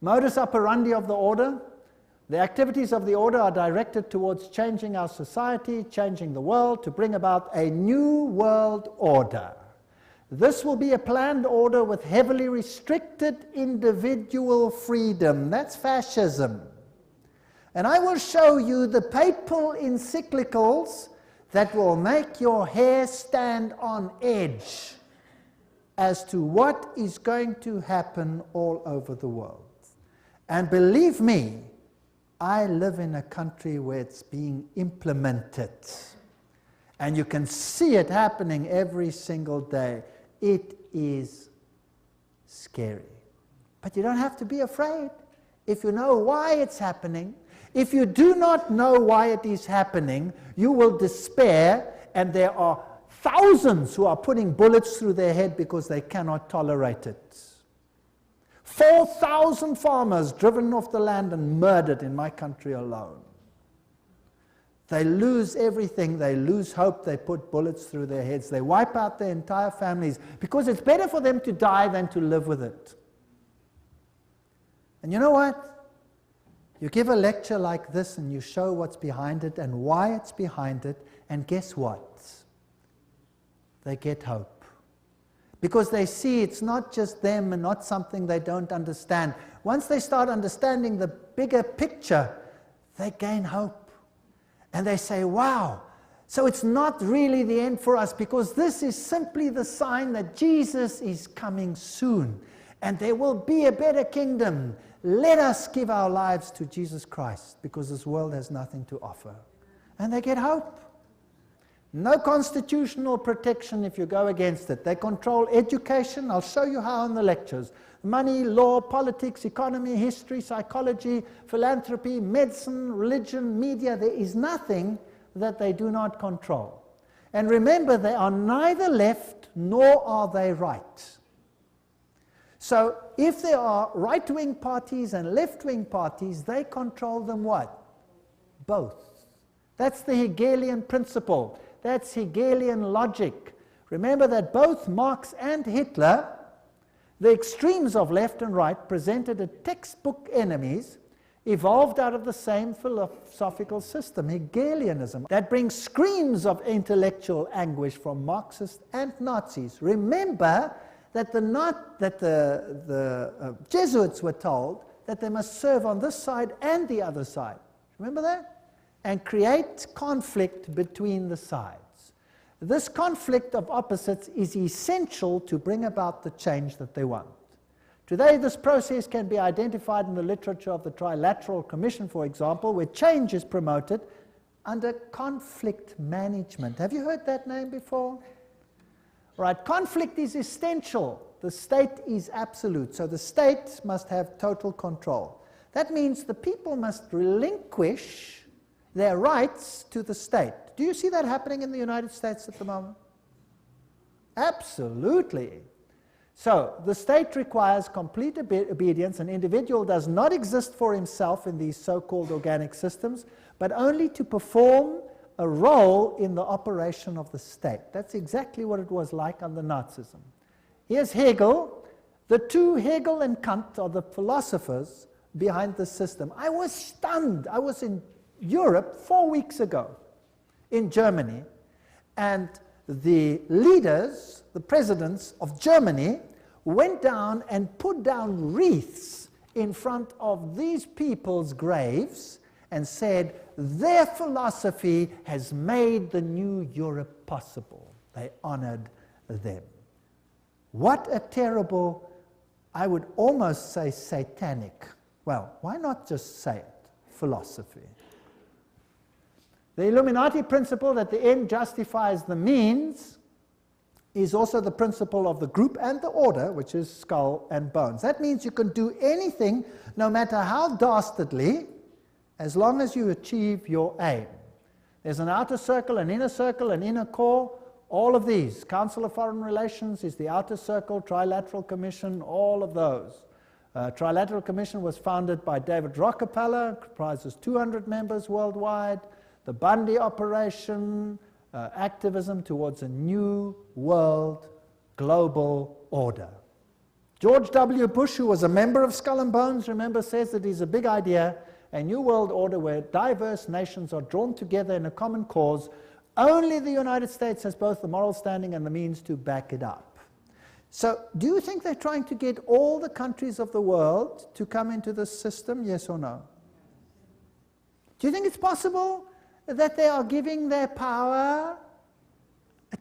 Modus operandi of the order. The activities of the order are directed towards changing our society, changing the world, to bring about a new world order. This will be a planned order with heavily restricted individual freedom. That's fascism. And I will show you the papal encyclicals that will make your hair stand on edge as to what is going to happen all over the world. And believe me, I live in a country where it's being implemented. And you can see it happening every single day. It is scary. But you don't have to be afraid if you know why it's happening. If you do not know why it is happening, you will despair, and there are thousands who are putting bullets through their head because they cannot tolerate it. 4,000 farmers driven off the land and murdered in my country alone. They lose everything, they lose hope, they put bullets through their heads, they wipe out their entire families because it's better for them to die than to live with it. And you know what? You give a lecture like this and you show what's behind it and why it's behind it, and guess what? They get hope. Because they see it's not just them and not something they don't understand. Once they start understanding the bigger picture, they gain hope. And they say, wow, so it's not really the end for us, because this is simply the sign that Jesus is coming soon. And there will be a better kingdom. Let us give our lives to Jesus Christ, because this world has nothing to offer. And they get hope. No constitutional protection if you go against it. They control education. I'll show you how in the lectures. Money, law, politics, economy, history, psychology, philanthropy, medicine, religion, media. There is nothing that they do not control. And remember, they are neither left nor are they right. So if there are right-wing parties and left-wing parties, they control them what? Both. That's the Hegelian principle. That's Hegelian logic. Remember that both Marx and Hitler, the extremes of left and right, presented as textbook enemies, evolved out of the same philosophical system, Hegelianism, that brings screams of intellectual anguish from Marxists and Nazis. Remember that the Jesuits were told that they must serve on this side and the other side. Remember that? And create conflict between the sides. This conflict of opposites is essential to bring about the change that they want. Today, this process can be identified in the literature of the Trilateral Commission, for example, where change is promoted under conflict management. Have you heard that name before? Right, conflict is essential. The state is absolute, so the state must have total control. That means the people must relinquish their rights to the state. Do you see that happening in the United States at the moment? Absolutely. So the state requires complete obedience. An individual does not exist for himself in these so-called organic systems, but only to perform a role in the operation of the state. That's exactly what it was like under Nazism. Here's Hegel. The two, Hegel and Kant, are the philosophers behind the system. I was stunned. I was in Europe 4 weeks ago, in Germany, and the leaders, the presidents of Germany, went down and put down wreaths in front of these people's graves and said, their philosophy has made the new Europe possible. They honored them. What a terrible, I would almost say satanic, well, why not just say it, philosophy. The Illuminati principle that the end justifies the means is also the principle of the group and the order, which is skull and bones. That means you can do anything, no matter how dastardly, as long as you achieve your aim. There's an outer circle, an inner core, all of these. Council of Foreign Relations is the outer circle, Trilateral Commission, all of those. Trilateral Commission was founded by David Rockefeller, comprises 200 members worldwide. The Bundy operation, activism towards a new world global order. George W. Bush, who was a member of Skull and Bones, remember, says that it's a big idea, a new world order where diverse nations are drawn together in a common cause. Only the United States has both the moral standing and the means to back it up. So, do you think they're trying to get all the countries of the world to come into this system, yes or no? Do you think it's possible that they are giving their power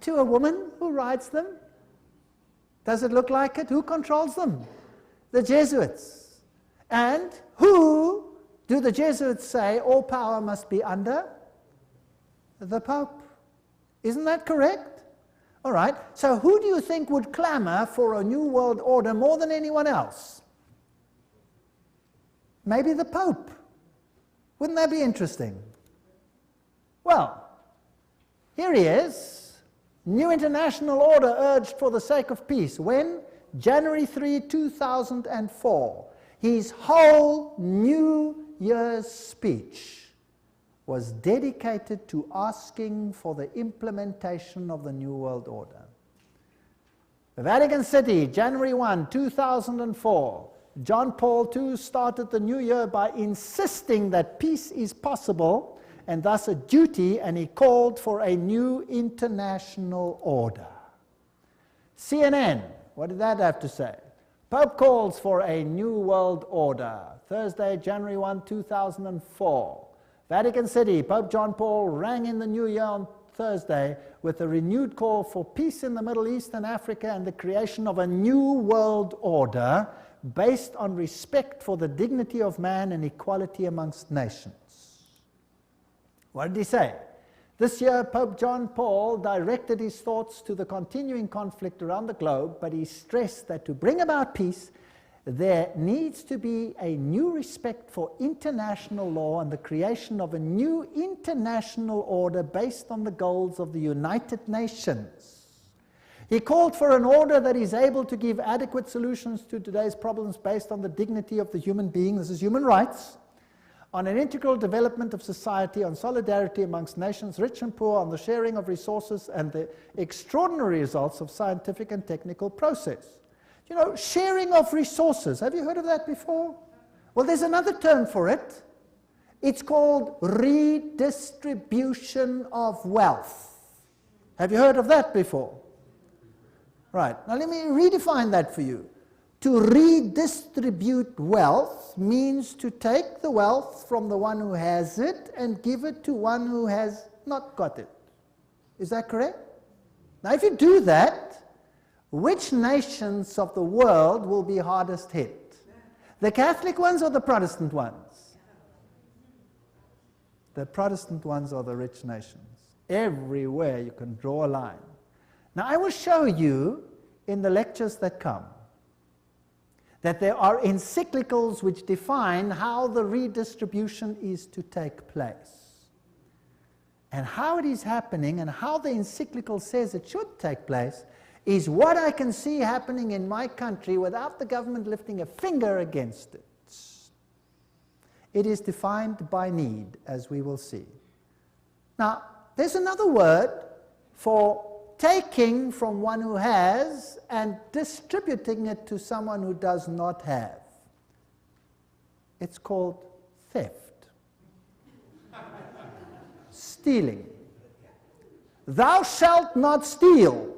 to a woman who rides them? Does it look like it? Who controls them? The Jesuits. And who do the Jesuits say all power must be under? The Pope. Isn't that correct? All right. So who do you think would clamor for a new world order more than anyone else? Maybe the Pope. Wouldn't that be interesting? Well, here he is. New international order urged for the sake of peace. When? January 3, 2004. His whole New Year's speech was dedicated to asking for the implementation of the New World Order. The Vatican City, January 1, 2004. John Paul II started the new year by insisting that peace is possible and thus a duty, and he called for a new international order. CNN, what did that have to say? Pope calls for a new world order. Thursday, January 1, 2004. Vatican City, Pope John Paul rang in the new year on Thursday with a renewed call for peace in the Middle East and Africa and the creation of a new world order based on respect for the dignity of man and equality amongst nations. What did he say? This year, Pope John Paul directed his thoughts to the continuing conflict around the globe, but he stressed that to bring about peace, there needs to be a new respect for international law and the creation of a new international order based on the goals of the United Nations. He called for an order that is able to give adequate solutions to today's problems based on the dignity of the human being, this is human rights, on an integral development of society, on solidarity amongst nations, rich and poor, on the sharing of resources and the extraordinary results of scientific and technical process. You know, sharing of resources, have you heard of that before? Well, there's another term for it. It's called redistribution of wealth. Have you heard of that before? Right, now let me redefine that for you. To redistribute wealth means to take the wealth from the one who has it and give it to one who has not got it. Is that correct? Now, if you do that, which nations of the world will be hardest hit? The Catholic ones or the Protestant ones? The Protestant ones are the rich nations. Everywhere you can draw a line. Now, I will show you in the lectures that come that there are encyclicals which define how the redistribution is to take place. And how it is happening and how the encyclical says it should take place is what I can see happening in my country without the government lifting a finger against it. It is defined by need, as we will see. Now, there's another word for taking from one who has and distributing it to someone who does not have. It's called theft. Stealing. Thou shalt not steal,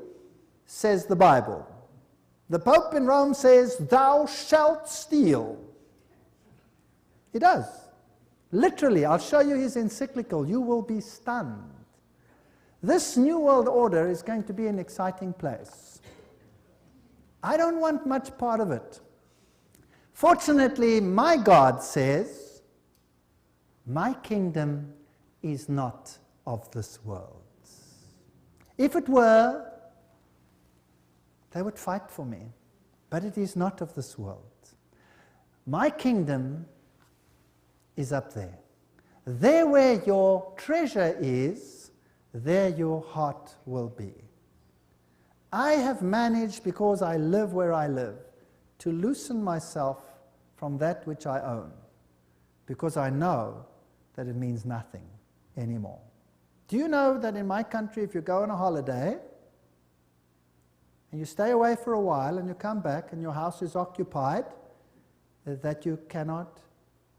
says the Bible. The Pope in Rome says, thou shalt steal. He does. Literally, I'll show you his encyclical. You will be stunned. This New World Order is going to be an exciting place. I don't want much part of it. Fortunately, my God says, my kingdom is not of this world. If it were, they would fight for me. But it is not of this world. My kingdom is up there. There where your treasure is, there your heart will be. I have managed, because I live where I live, to loosen myself from that which I own, because I know that it means nothing anymore. Do you know that in my country, if you go on a holiday and you stay away for a while and you come back and your house is occupied, that you cannot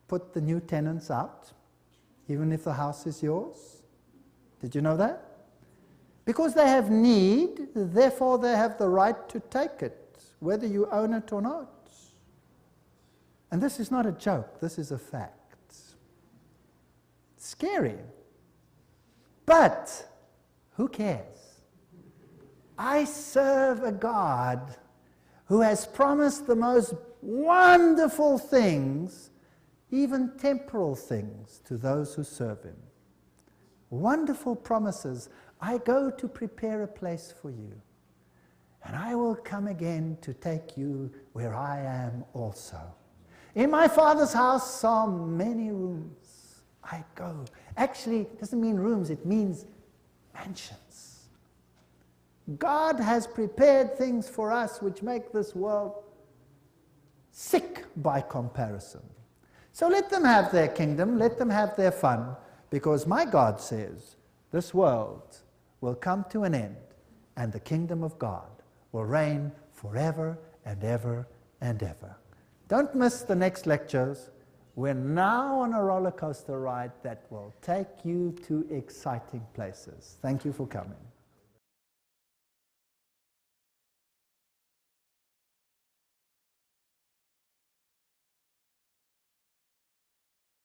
put the new tenants out, even if the house is yours? Did you know that? Because they have need, therefore they have the right to take it, whether you own it or not. And this is not a joke, this is a fact. Scary. But who cares? I serve a God who has promised the most wonderful things, even temporal things, to those who serve him. Wonderful promises. I go to prepare a place for you, and I will come again to take you where I am also. In my Father's house are many rooms. I go. Actually, it doesn't mean rooms, it means mansions. God has prepared things for us which make this world sick by comparison. So let them have their kingdom, let them have their fun, because my God says this world will come to an end, and the kingdom of God will reign forever and ever and ever. Don't miss the next lectures. We're now on a roller coaster ride that will take you to exciting places. Thank you for coming.